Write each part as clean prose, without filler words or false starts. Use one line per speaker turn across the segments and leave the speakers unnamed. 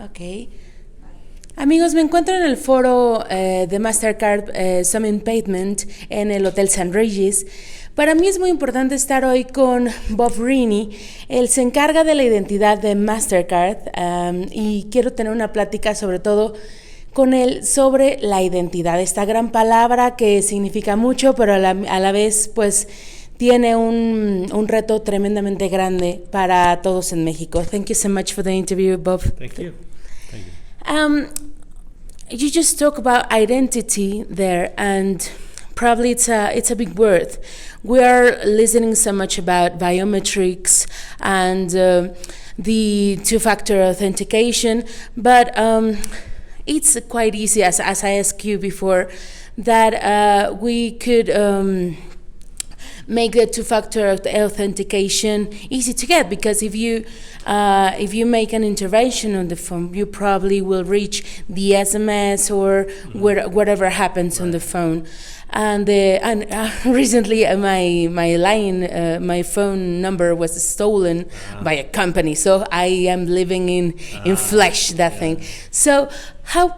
Ok. Amigos, me encuentro en el foro de Mastercard Summit Payment en el Hotel St. Regis. Para mí es muy importante estar hoy con Bob Rini. Él se encarga de la identidad de Mastercard y quiero tener una plática sobre todo con él sobre la identidad, esta gran palabra que significa mucho, pero a la vez pues tiene un reto tremendamente grande para todos en México. Thank you so much for the interview, Bob.
Thank you. Thank you.
You just talk about identity there, and probably it's a big word. We are listening so much about biometrics and the two-factor authentication, but it's quite easy, as I asked you before, that we could make the two-factor authentication easy to get, because if you make an intervention on the phone, you probably will reach the SMS or whatever happens on the phone. And recently my phone number was stolen by a company, so I am living in flesh that thing. So how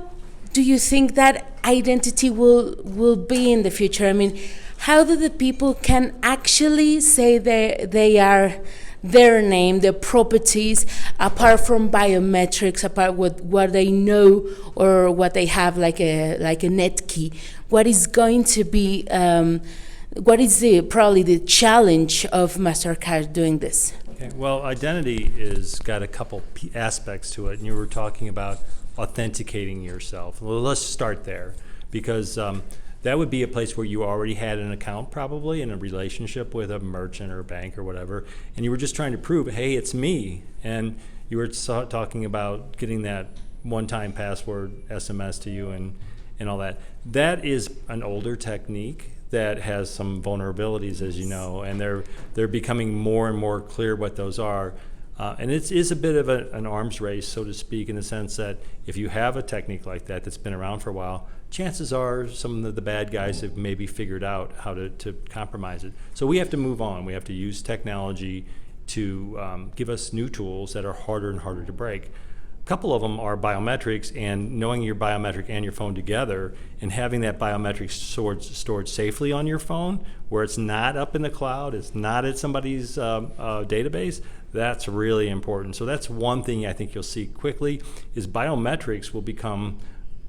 do you think that identity will be in the future? I mean, how do the people can actually say they are their name, their properties, apart from biometrics, apart what they know or what they have like a net key? What is going to be? What is probably the challenge of Mastercard doing this?
Okay. Well, identity is got a couple aspects to it, and you were talking about authenticating yourself. Well, let's start there, because that would be a place where you already had an account, probably in a relationship with a merchant or a bank or whatever, and you were just trying to prove, hey, it's me. And you were talking about getting that one-time password SMS to you and all that. That is an older technique that has some vulnerabilities, as you know, and they're becoming more and more clear what those are. And it is a bit of an arms race, so to speak, in the sense that if you have a technique like that that's been around for a while, chances are some of the bad guys have maybe figured out how to compromise it. So we have to move on. We have to use technology to give us new tools that are harder and harder to break. A couple of them are biometrics, and knowing your biometric and your phone together and having that biometric stored safely on your phone, where it's not up in the cloud, it's not at somebody's database. That's really important. So that's one thing I think you'll see quickly, is biometrics will become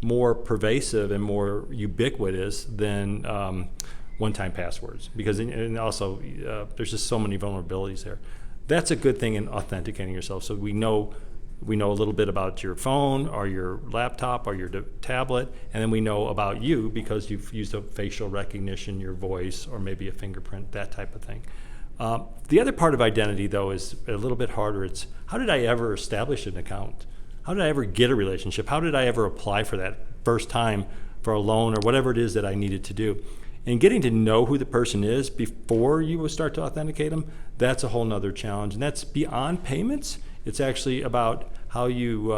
more pervasive and more ubiquitous than one-time passwords, because and also there's just so many vulnerabilities there. That's a good thing in authenticating yourself. So we know a little bit about your phone or your laptop or your tablet, and then we know about you because you've used a facial recognition, your voice, or maybe a fingerprint, that type of thing. The other part of identity, though, is a little bit harder. It's, how did I ever establish an account? How did I ever get a relationship? How did I ever apply for that first time for a loan or whatever it is that I needed to do? And getting to know who the person is before you start to authenticate them, that's a whole nother challenge. And that's beyond payments. It's actually about how you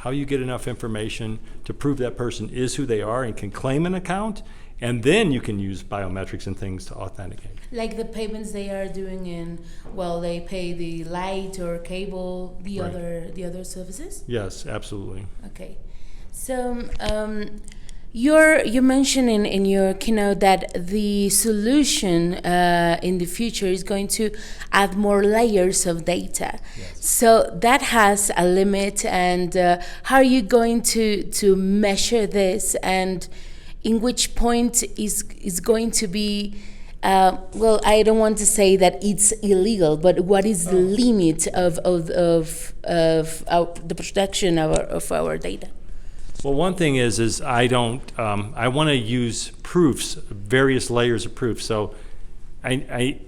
get enough information to prove that person is who they are and can claim an account, and then you can use biometrics and things to authenticate.
Like the payments they are doing they pay the light or cable, the other services?
Yes, absolutely.
Okay. So you mentioned in your keynote that the solution in the future is going to add more layers of data.
Yes.
So that has a limit, and how are you going to measure this, and in which point is going to be I don't want to say that it's illegal, but what is the limit of the protection of our data?
Well, one thing is I want to use proofs, various layers of proof. So I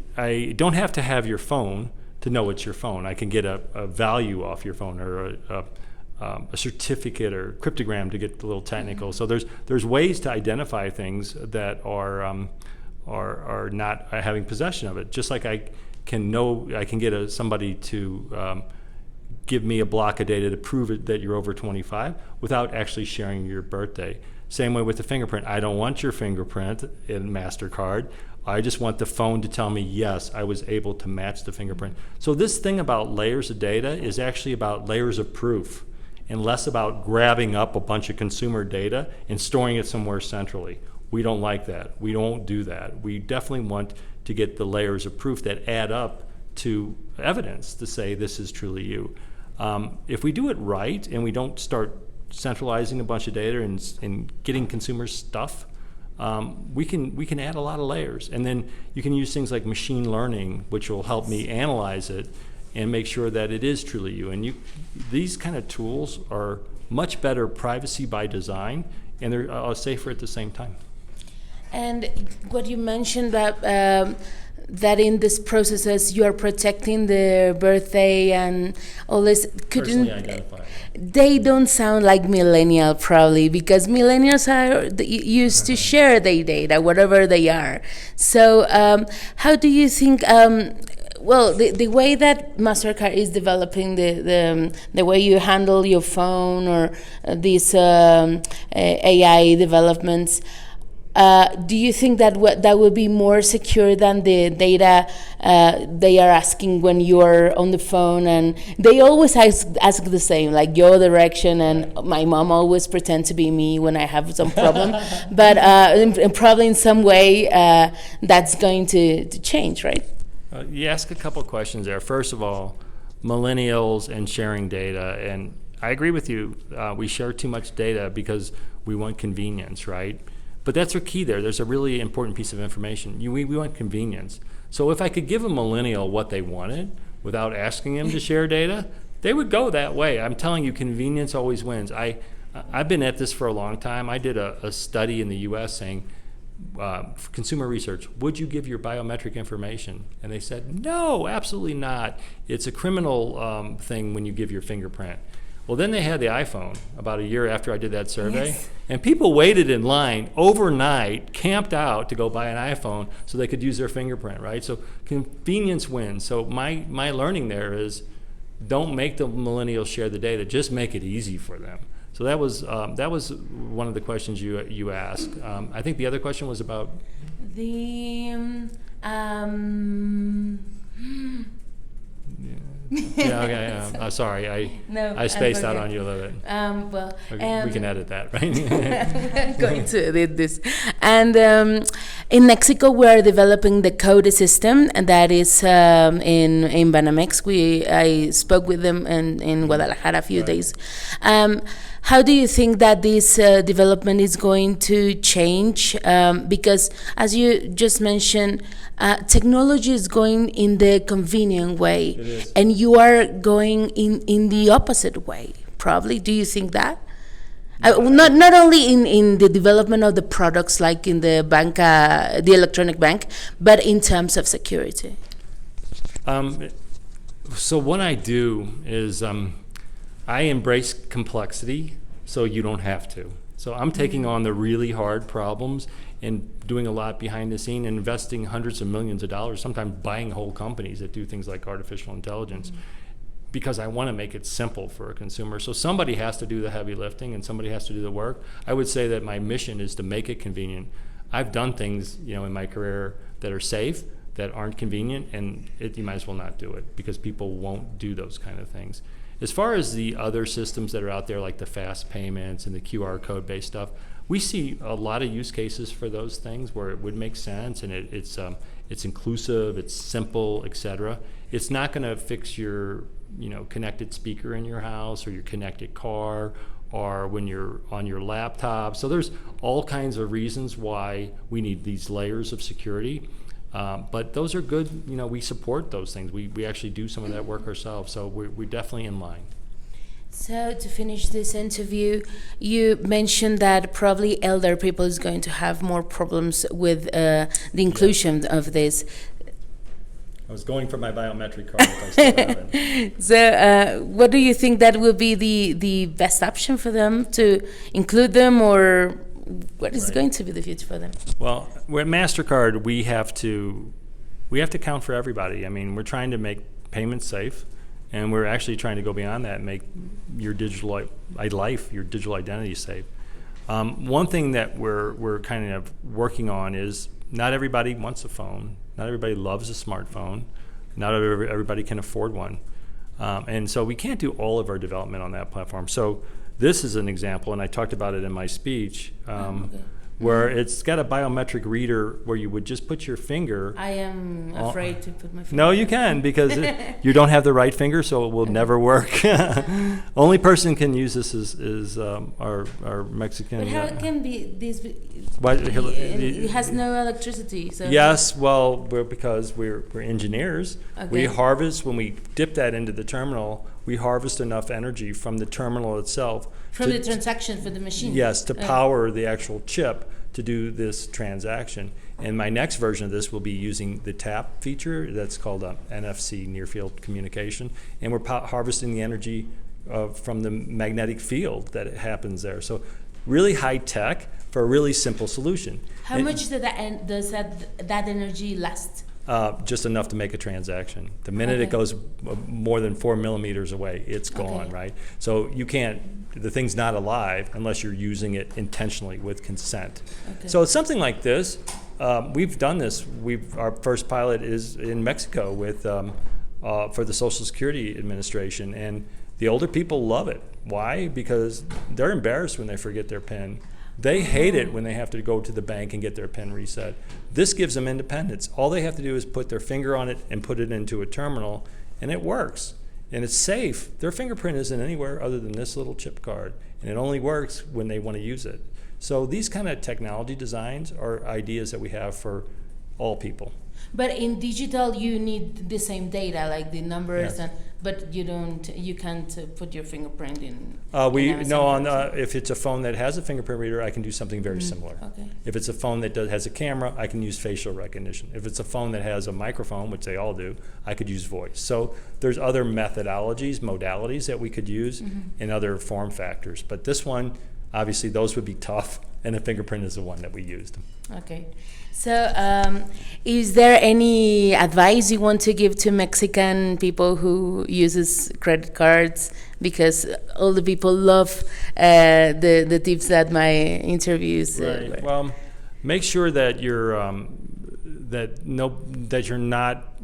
don't have to have your phone to know it's your phone. I can get a value off your phone, or a certificate or cryptogram, to get a little technical. So there's ways to identify things that are not having possession of it. Just like I can get somebody to give me a block of data to prove it that you're over 25 without actually sharing your birthday. Same way with the fingerprint. I don't want your fingerprint in MasterCard. I just want the phone to tell me, yes, I was able to match the fingerprint. So this thing about layers of data is actually about layers of proof. and less about grabbing up a bunch of consumer data and storing it somewhere centrally. We don't like that. We don't do that. We definitely want to get the layers of proof that add up to evidence to say this is truly you. If we do it right and we don't start centralizing a bunch of data and getting consumers stuff, we can add a lot of layers. And then you can use things like machine learning, which will help me analyze it and make sure that it is truly you. And these kind of tools are much better privacy by design, and they're safer at the same time.
And what you mentioned that in this processes you are protecting the birthday and all this,
Personally identified.
They don't sound like millennial probably, because millennials are used to share their data, whatever they are. So how do you think, well, the way that MasterCard is developing the way you handle your phone or these AI developments, do you think that that will be more secure than the data they are asking when you are on the phone? And they always ask the same, like your direction, and my mom always pretend to be me when I have some problem. But probably in some way that's going to change, right?
You ask a couple questions there. First of all, millennials and sharing data, and I agree with you. We share too much data because we want convenience, right? But that's our key there. There's a really important piece of information. We want convenience. So if I could give a millennial what they wanted without asking them to share data, they would go that way. I'm telling you, convenience always wins. I've been at this for a long time. I did a study in the US saying, consumer research, would you give your biometric information? And they said, no, absolutely not. It's a criminal thing when you give your fingerprint. Well, then they had the iPhone about a year after I did that survey. Yes. And people waited in line overnight, camped out to go buy an iPhone so they could use their fingerprint, right? So convenience wins. So my learning there is, don't make the millennials share the data, just make it easy for them. So that was one of the questions you asked. I think the other question was about
the
sorry, I spaced out on you a little bit.
Well,
we can edit that, right?
I'm going to edit this. And in Mexico, we are developing the code system, and that is in Banamex. I spoke with them in Guadalajara a few days. How do you think that this development is going to change? Because as you just mentioned, technology is going in the convenient way, and you are going in the opposite way, probably. Do you think that? Not only in the development of the products, like in the the electronic bank, but in terms of security.
So what I do is I embrace complexity so you don't have to. So I'm taking on the really hard problems and doing a lot behind the scene, and investing hundreds of millions of dollars, sometimes buying whole companies that do things like artificial intelligence, because I want to make it simple for a consumer. So somebody has to do the heavy lifting and somebody has to do the work. I would say that my mission is to make it convenient. I've done things, in my career that are safe, that aren't convenient, and you might as well not do it, because people won't do those kind of things. As far as the other systems that are out there, like the fast payments and the QR code based stuff, we see a lot of use cases for those things where it would make sense, and it's inclusive, it's simple, etc. It's not going to fix your connected speaker in your house or your connected car or when you're on your laptop. So there's all kinds of reasons why we need these layers of security. But those are good, we support those things. We actually do some of that work ourselves, so we're definitely in line.
So to finish this interview, you mentioned that probably elder people is going to have more problems with the inclusion of this.
I was going for my biometric card if I still have it.
So what do you think that will be the best option for them, to include them, or what is going to be the future for them?
Well, at MasterCard, we have to count for everybody. I mean, we're trying to make payments safe, and we're actually trying to go beyond that and make your digital life, your digital identity safe. One thing that we're kind of working on is, not everybody wants a phone. Not everybody loves a smartphone. Not everybody can afford one. And so we can't do all of our development on that platform. So this is an example, and I talked about it in my speech, where it's got a biometric reader where you would just put your finger.
I am afraid to put my finger.
No, you can, because you don't have the right finger, so it will never work. Only person can use this is our Mexican.
But how can this be? It has no electricity. So
Yes, well, because we're engineers.
Okay.
We harvest, when we dip that into the terminal, we harvest enough energy from the terminal itself.
from the transaction for the machine.
Yes, to power the actual chip to do this transaction. And my next version of this will be using the TAP feature. That's called NFC, Near Field Communication. And we're harvesting the energy from the magnetic field that happens there. So really high tech for a really simple solution.
How much does that energy last?
Just enough to make a transaction. The minute it goes more than 4 millimeters away, it's gone, right? So you can't, the thing's not alive unless you're using it intentionally with consent. So it's something like this. We've done this. Our first pilot is in Mexico with for the Social Security Administration, and the older people love it. Why? Because they're embarrassed when they forget their PIN. They hate it when they have to go to the bank and get their PIN reset. This gives them independence. All they have to do is put their finger on it and put it into a terminal, and it works. And it's safe. Their fingerprint isn't anywhere other than this little chip card, and it only works when they want to use it. So these kind of technology designs are ideas that we have for all people.
But in digital, you need the same data, like the numbers, but you can't put your fingerprint in.
If it's a phone that has a fingerprint reader, I can do something very similar.
Okay.
If it's a phone that has a camera, I can use facial recognition. If it's a phone that has a microphone, which they all do, I could use voice. So there's other modalities that we could use in other form factors. But this one, obviously, those would be tough, and a fingerprint is the one that we used.
Okay. So, is there any advice you want to give to Mexican people who uses credit cards? Because all the people love the tips that my interviews.
Right. Well, make sure that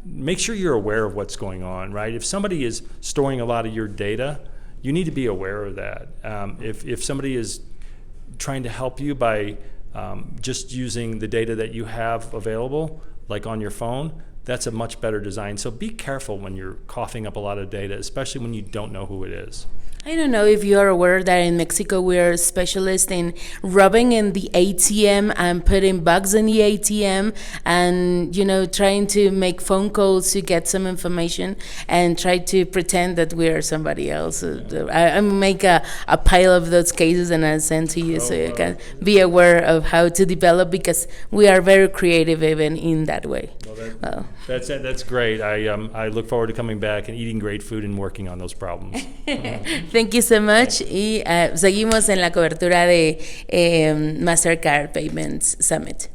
make sure you're aware of what's going on. Right. If somebody is storing a lot of your data, you need to be aware of that. If somebody is trying to help you by just using the data that you have available, like on your phone, that's a much better design. So be careful when you're coughing up a lot of data, especially when you don't know who it is.
I don't know if you are aware that in Mexico we are specialists in robbing in the ATM and putting bugs in the ATM and, trying to make phone calls to get some information and try to pretend that we are somebody else. I make a pile of those cases and I send to you so you can be aware of how to develop, because we are very creative even in that way.
That's great. I look forward to coming back and eating great food and working on those problems.
Thank you so much. Y seguimos en la cobertura de Mastercard Payments Summit.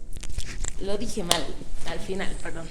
Lo dije mal al final, perdón.